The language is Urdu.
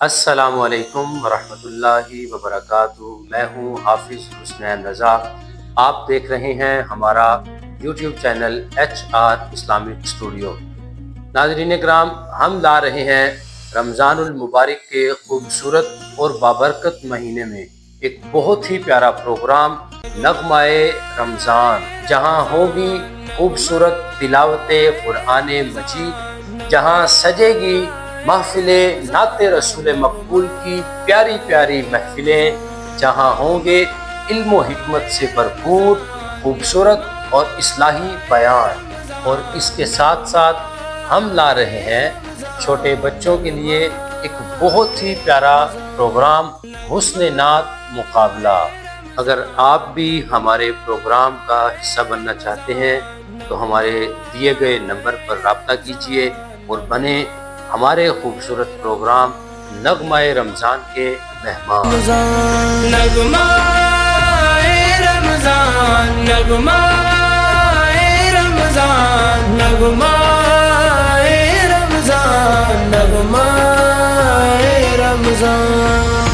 السلام علیکم ورحمۃ اللہ وبرکاتہ۔ میں ہوں حافظ حسنین رضا۔ آپ دیکھ رہے ہیں ہمارا یوٹیوب چینل اسلامک اسٹوڈیو۔ ناظرین کرام، ہم لا رہے ہیں رمضان المبارک کے خوبصورت اور بابرکت مہینے میں ایک بہت ہی پیارا پروگرام نغمہ رمضان، جہاں ہوگی خوبصورت تلاوت قرآن مجید، جہاں سجے گی محفل نعت رسول مقبول کی پیاری پیاری محفلیں، جہاں ہوں گے علم و حکمت سے بھرپور خوبصورت اور اصلاحی بیان، اور اس کے ساتھ ساتھ ہم لا رہے ہیں چھوٹے بچوں کے لیے ایک بہت ہی پیارا پروگرام حسن نعت مقابلہ۔ اگر آپ بھی ہمارے پروگرام کا حصہ بننا چاہتے ہیں تو ہمارے دیے گئے نمبر پر رابطہ کیجیے اور بنیں ہمارے خوبصورت پروگرام نغمہ رمضان کے مہمان۔ نغمہ رمضان، نغمہ رمضان، نغمہ رمضان، نغمہ رمضان۔